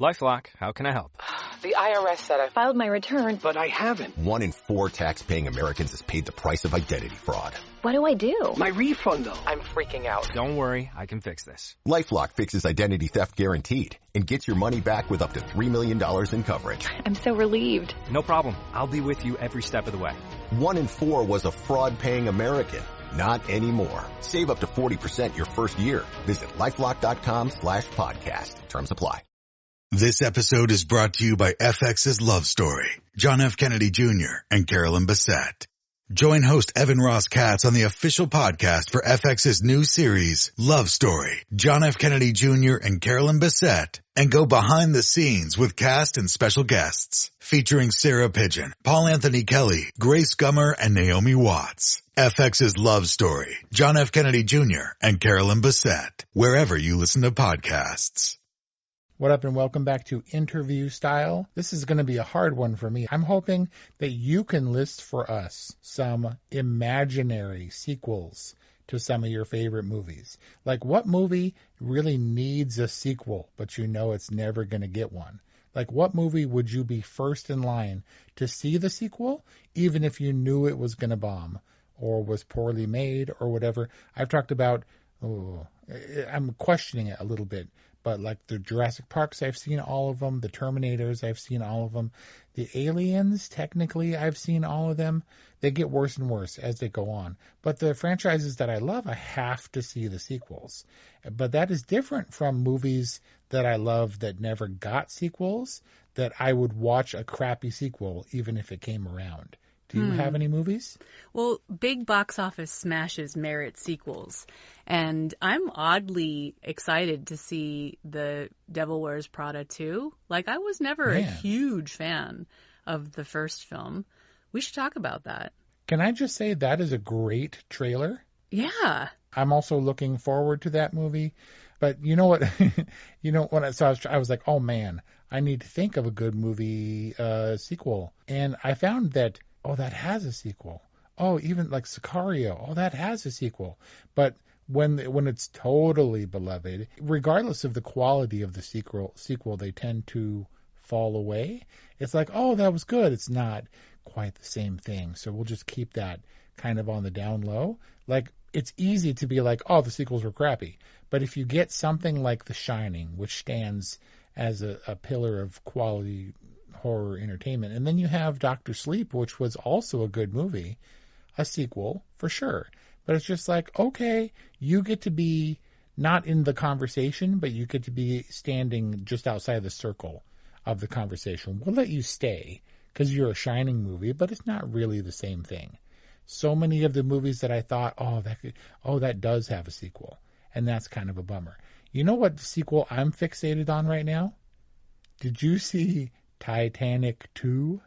LifeLock, how can I help? The IRS said I filed my return, But I haven't. 1 in 4 tax-paying Americans has paid the price of identity fraud. What do I do? My refund, though. I'm freaking out. Don't worry, I can fix this. LifeLock fixes identity theft guaranteed and gets your money back with up to $3 million in coverage. I'm so relieved. No problem. I'll be with you every step of the way. 1 in 4 was a fraud-paying American. Not anymore. Save up to 40% your first year. Visit LifeLock.com/podcast. Terms apply. This episode is brought to you by FX's Love Story, John F. Kennedy Jr. and Carolyn Bessette. Join host Evan Ross Katz on the official podcast for FX's new series, Love Story, John F. Kennedy Jr. and Carolyn Bessette, and go behind the scenes with cast and special guests, featuring Sarah Pigeon, Paul Anthony Kelly, Grace Gummer, and Naomi Watts. FX's Love Story, John F. Kennedy Jr. and Carolyn Bessette, wherever you listen to podcasts. What up, and welcome back to Interview Style. This is going to be a hard one for me. I'm hoping that you can list for us some imaginary sequels to some of your favorite movies. Like, what movie really needs a sequel, but you know it's never going to get one? Like, what movie would you be first in line to see the sequel, even if you knew it was going to bomb or was poorly made or whatever? I've talked about, I'm questioning it a little bit. But like the Jurassic Parks, I've seen all of them. The Terminators, I've seen all of them. The Aliens, technically, I've seen all of them. They get worse and worse as they go on. But the franchises that I love, I have to see the sequels. But that is different from movies that I love that never got sequels, that I would watch a crappy sequel even if it came around. Do you have any movies? Well, big box office smashes merit sequels. And I'm oddly excited to see the Devil Wears Prada 2. Like, I was never a huge fan of the first film. We should talk about that. Can I just say that is a great trailer? Yeah. I'm also looking forward to that movie. But you know what? When I saw it, I was like, oh, man, I need to think of a good movie sequel. And I found that, oh, that has a sequel. Oh, even like Sicario. Oh, that has a sequel. But when it's totally beloved, regardless of the quality of the sequel, they tend to fall away. It's like, oh, that was good. It's not quite the same thing. So we'll just keep that kind of on the down low. Like, it's easy to be like, oh, the sequels were crappy. But if you get something like The Shining, which stands as a pillar of quality horror entertainment, and then you have Dr. Sleep, which was also a good movie, a sequel for sure. But it's just like, okay, you get to be not in the conversation, but you get to be standing just outside the circle of the conversation. We'll let you stay because you're a Shining movie, but it's not really the same thing. So many of the movies that I thought, that does have a sequel, and that's kind of a bummer. You know what sequel I'm fixated on right now? Did you see Titanic 2?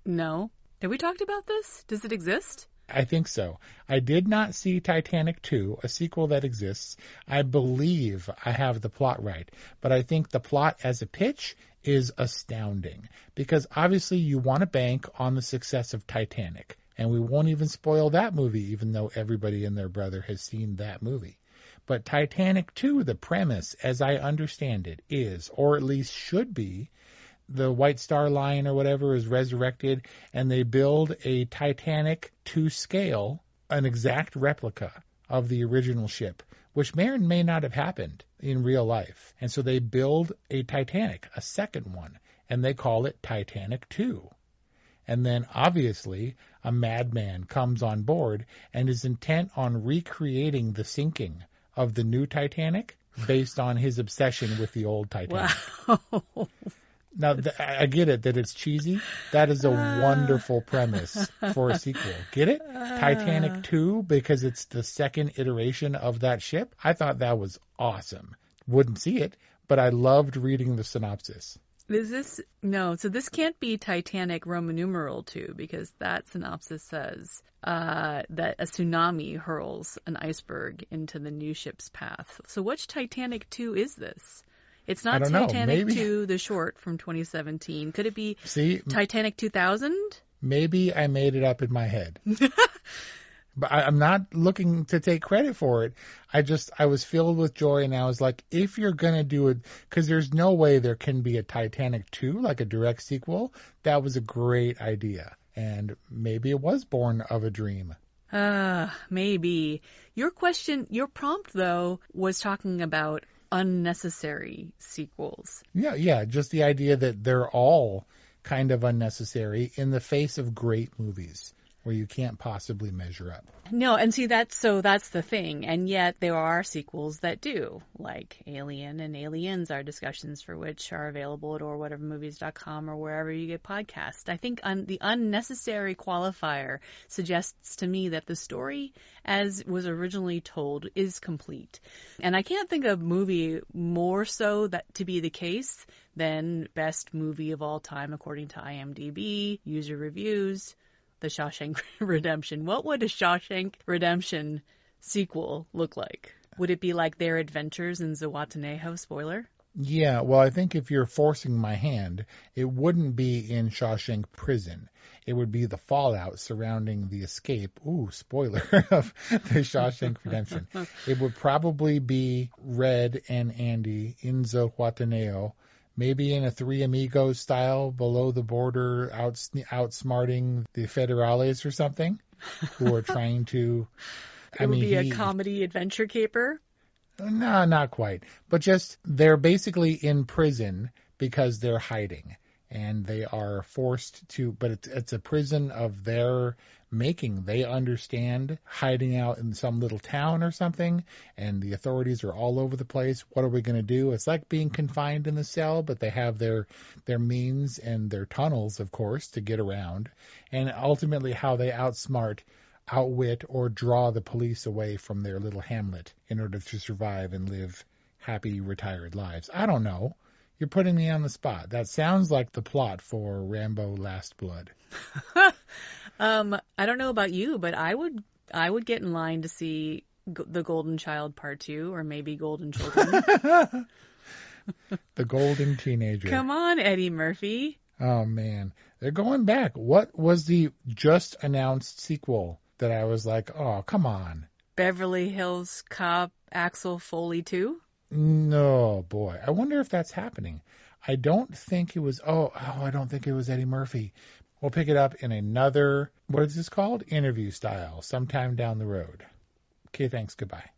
No. Have we talked about this? Does it exist? I think so. I did not see Titanic 2, a sequel that exists. I believe I have the plot right, but I think the plot as a pitch is astounding because obviously you want to bank on the success of Titanic, and we won't even spoil that movie even though everybody and their brother has seen that movie. But Titanic 2, the premise, as I understand it, is, or at least should be, the White Star Line or whatever is resurrected, and they build a Titanic to scale, an exact replica of the original ship, which may or may not have happened in real life. And so they build a Titanic, a second one, and they call it Titanic 2. And then, obviously, a madman comes on board and is intent on recreating the sinking of the new Titanic based on his obsession with the old Titanic. Wow. Now, I get it that it's cheesy. That is a wonderful premise for a sequel. Get it? Titanic 2, because it's the second iteration of that ship. I thought that was awesome. Wouldn't see it, but I loved reading the synopsis. So this can't be Titanic Roman numeral 2, because that synopsis says that a tsunami hurls an iceberg into the new ship's path. So which Titanic 2 is this? It's not Titanic 2, the short from 2017. Could it be Titanic 2000? Maybe I made it up in my head. But I'm not looking to take credit for it. I was filled with joy, and I was like, if you're going to do it, because there's no way there can be a Titanic 2, like a direct sequel, that was a great idea. And maybe it was born of a dream. Maybe. Your prompt, though, was talking about unnecessary sequels. Yeah, just the idea that they're all kind of unnecessary in the face of great movies where you can't possibly measure up. No, and see, that's the thing. And yet there are sequels that do, like Alien and Aliens, are discussions for which are available at orwhatevermovies.com or wherever you get podcasts. I think the unnecessary qualifier suggests to me that the story, as was originally told, is complete. And I can't think of a movie more so that to be the case than best movie of all time according to IMDb, user reviews, The Shawshank Redemption. What would a Shawshank Redemption sequel look like? Would it be like Their Adventures in Zihuatanejo? Spoiler? Yeah, well, I think if you're forcing my hand, it wouldn't be in Shawshank Prison. It would be the fallout surrounding the escape. Ooh, spoiler of the Shawshank Redemption. It would probably be Red and Andy in Zihuatanejo, maybe in a Three Amigos style, below the border, outsmarting the Federales or something, who are trying to... It would be a comedy adventure caper? No, not quite. But just, they're basically in prison because they're hiding. And they are forced to, but it's a prison of their making. They understand hiding out in some little town or something, and the authorities are all over the place. What are we going to do? It's like being confined in the cell, but they have their means and their tunnels, of course, to get around. And ultimately how they outwit, or draw the police away from their little hamlet in order to survive and live happy, retired lives. I don't know. You're putting me on the spot. That sounds like the plot for Rambo Last Blood. I don't know about you, but I would get in line to see The Golden Child Part 2, or maybe Golden Children. The Golden Teenager. Come on, Eddie Murphy. Oh, man. They're going back. What was the just announced sequel that I was like, oh, come on? Beverly Hills Cop Axel Foley 2? No, boy. I wonder if that's happening. I don't think it was, I don't think it was Eddie Murphy. We'll pick it up in another, what is this called? Interview style, sometime down the road. Okay, thanks. Goodbye.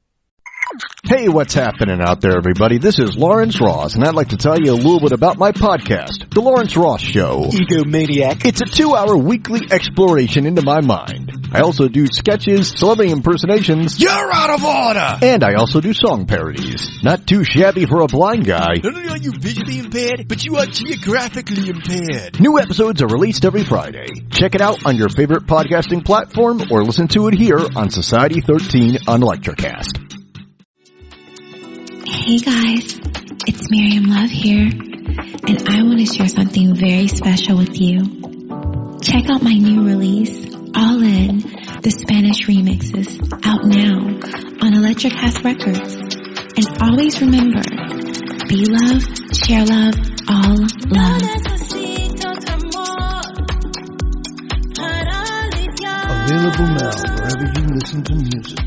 Hey, what's happening out there, everybody? This is Lawrence Ross, and I'd like to tell you a little bit about my podcast, The Lawrence Ross Show. Egomaniac. It's a 2-hour weekly exploration into my mind. I also do sketches, celebrity impersonations. You're out of order! And I also do song parodies. Not too shabby for a blind guy. Not only are you visually impaired, but you are geographically impaired. New episodes are released every Friday. Check it out on your favorite podcasting platform, or listen to it here on Society 13 on Electrocast. Hey guys, it's Miriam Love here, and I want to share something very special with you. Check out my new release, All In, the Spanish remixes, out now on Electrocast Records. And always remember, be love, share love, all love. Available now wherever you listen to music.